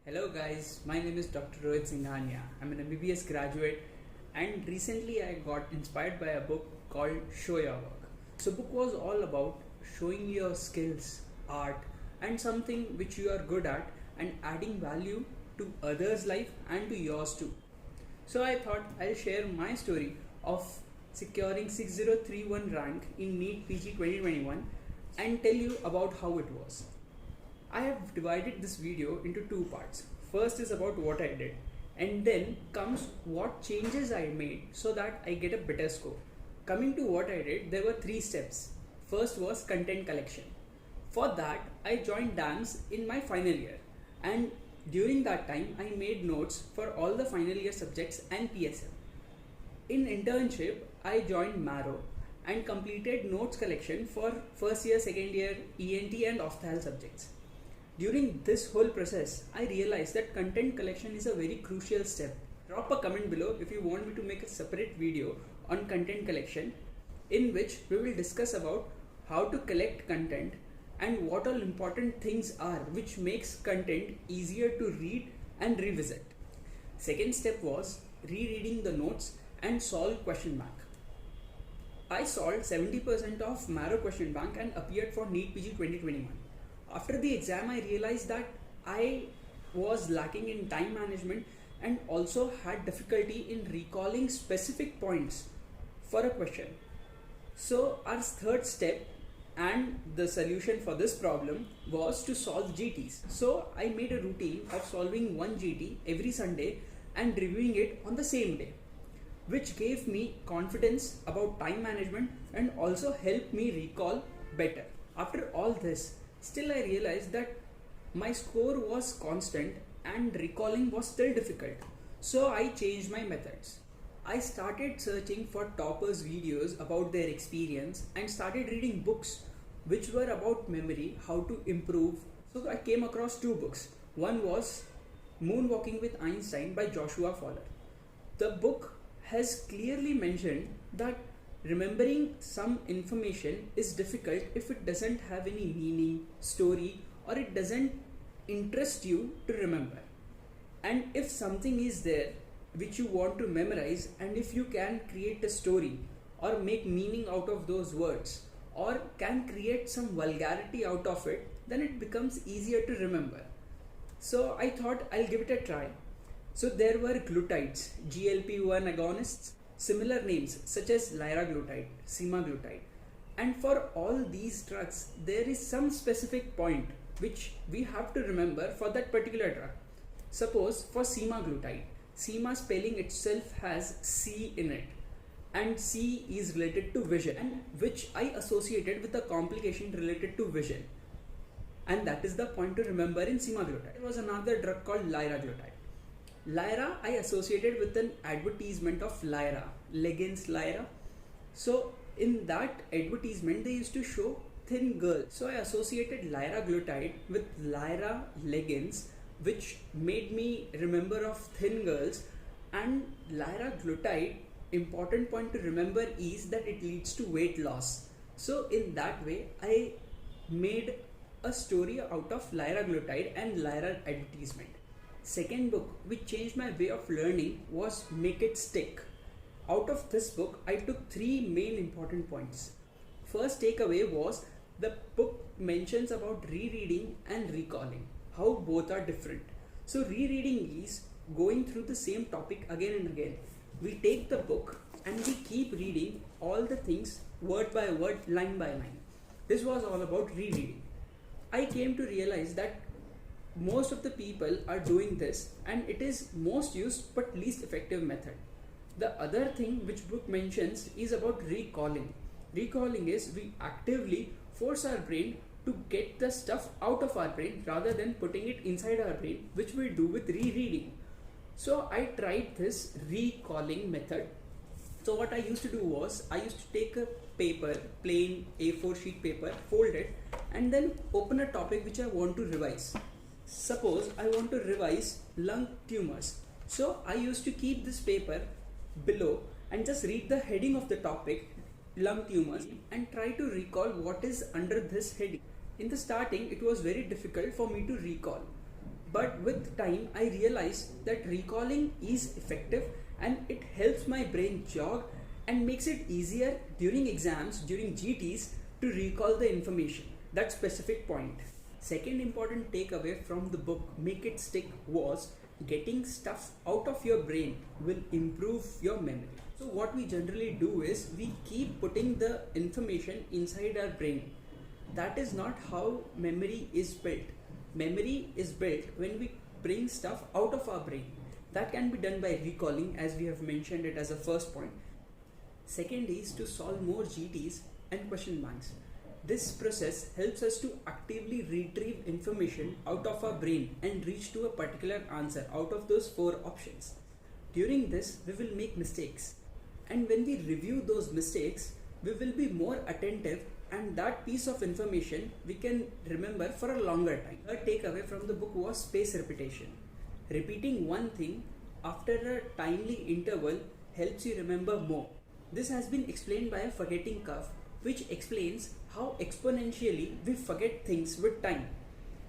Hello guys, my name is Dr. Rohit Singhaniya. I'm an MBBS graduate and recently I got inspired by a book called Show Your Work. So book was all about showing your skills, art and something which you are good at and adding value to others' life and to yours too. So I thought I'll share my story of securing 6031 rank in NEET-PG 2021 and tell you about how it was. I have divided this video into two parts. First is about what I did, and then comes what changes I made so that I get a better score. Coming to what I did, there were three steps. First was content collection. For that, I joined dance in my final year, and during that time, I made notes for all the final year subjects and PSM. In internship, I joined Marrow and completed notes collection for first year, second year, ENT and Ophthal subjects. During this whole process, I realized that content collection is a very crucial step. Drop a comment below if you want me to make a separate video on content collection in which we will discuss about how to collect content and what all important things are which makes content easier to read and revisit. Second step was rereading the notes and solve question bank. I solved 70% of Marrow question bank and appeared for NEET-PG 2021. After the exam, I realized that I was lacking in time management and also had difficulty in recalling specific points for a question. So our third step and the solution for this problem was to solve GTs. So I made a routine of solving one GT every Sunday and reviewing it on the same day, which gave me confidence about time management and also helped me recall better. After all this, still I realized that my score was constant and recalling was still difficult. So I changed my methods. I started searching for toppers videos about their experience and started reading books which were about memory, how to improve. So I came across two books. One was Moonwalking with Einstein by Joshua Fowler. The book has clearly mentioned that remembering some information is difficult if it doesn't have any meaning, story, or it doesn't interest you to remember. And if something is there which you want to memorize, and if you can create a story or make meaning out of those words or can create some vulgarity out of it, then it becomes easier to remember. So I thought I'll give it a try. So there were glutides, GLP-1 agonists, similar names such as liraglutide, semaglutide, and for all these drugs there is some specific point which we have to remember for that particular drug. Suppose for semaglutide, sema spelling itself has C in it and C is related to vision, and which I associated with a complication related to vision, and that is the point to remember in semaglutide. There was another drug called liraglutide. Lyra I associated with an advertisement of Lyra, leggings Lyra. So in that advertisement they used to show thin girls. So I associated liraglutide with Lyra leggings, which made me remember of thin girls. And liraglutide, important point to remember is that it leads to weight loss. So in that way I made a story out of liraglutide and Lyra advertisement. Second book which changed my way of learning was Make It Stick. Out of this book, I took three main important points. First takeaway was the book mentions about rereading and recalling, how both are different. So rereading is going through the same topic again and again. We take the book and we keep reading all the things word by word, line by line. This was all about rereading. I came to realize that most of the people are doing this and it is most used but least effective method. The other thing which book mentions is about recalling. Recalling is we actively force our brain to get the stuff out of our brain rather than putting it inside our brain, which we do with rereading. So I tried this recalling method. So what I used to do was I used to take a paper, plain A4 sheet paper, fold it and then open a topic which I want to revise. Suppose I want to revise lung tumors. So I used to keep this paper below and just read the heading of the topic, lung tumors, and try to recall what is under this heading. In the starting, it was very difficult for me to recall. But with time, I realized that recalling is effective and it helps my brain jog and makes it easier during exams, during GTs, to recall the information, that specific point. Second important takeaway from the book Make It Stick was getting stuff out of your brain will improve your memory. So what we generally do is we keep putting the information inside our brain. That is not how memory is built. Memory is built when we bring stuff out of our brain. That can be done by recalling, as we have mentioned it as a first point. Second is to solve more GTs and question banks. This process helps us to actively retrieve information out of our brain and reach to a particular answer out of those 4 options. During this, we will make mistakes. And when we review those mistakes, we will be more attentive, and that piece of information we can remember for a longer time. A takeaway from the book was space repetition. Repeating one thing after a timely interval helps you remember more. This has been explained by a forgetting curve, which explains how exponentially we forget things with time.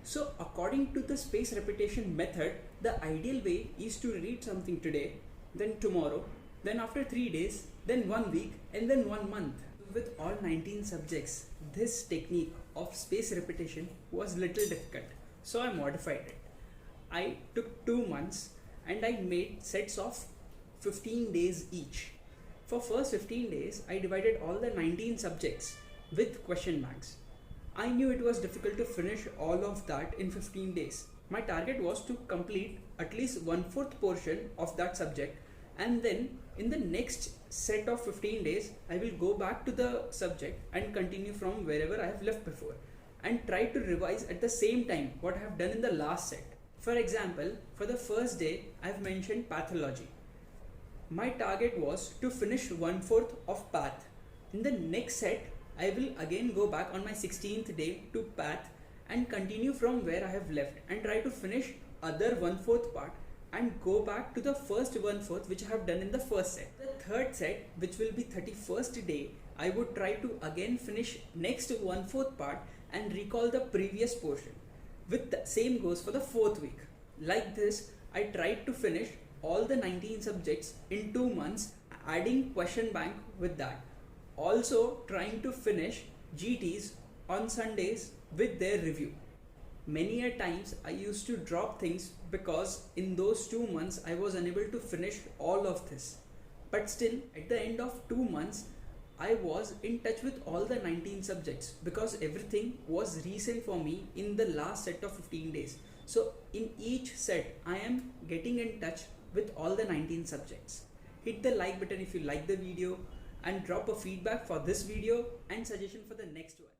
So according to the space repetition method, the ideal way is to read something today, then tomorrow, then after 3 days, then 1 week, and then 1 month. With all 19 subjects, this technique of space repetition was little difficult, so I modified it. I took 2 months and I made sets of 15 days each. For first 15 days, I divided all the 19 subjects with question banks. I knew it was difficult to finish all of that in 15 days. My target was to complete at least 1/4 portion of that subject, and then in the next set of 15 days, I will go back to the subject and continue from wherever I have left before and try to revise at the same time what I have done in the last set. For example, for the first day, I have mentioned pathology. My target was to finish 1/4 of path. In the next set, I will again go back on my 16th day to path and continue from where I have left and try to finish other 1/4 part and go back to the first 1/4 which I have done in the first set. The third set, which will be 31st day, I would try to again finish next 1/4 part and recall the previous portion. With the same goes for the 4th week. Like this, I tried to finish all the 19 subjects in 2 months, adding question bank with that. Also trying to finish GTs on Sundays with their review. Many a times I used to drop things because in those 2 months I was unable to finish all of this. But still, at the end of 2 months, I was in touch with all the 19 subjects because everything was recent for me in the last set of 15 days. So in each set, I am getting in touch with all the 19 subjects. Hit the like button if you like the video and drop a feedback for this video and suggestion for the next one.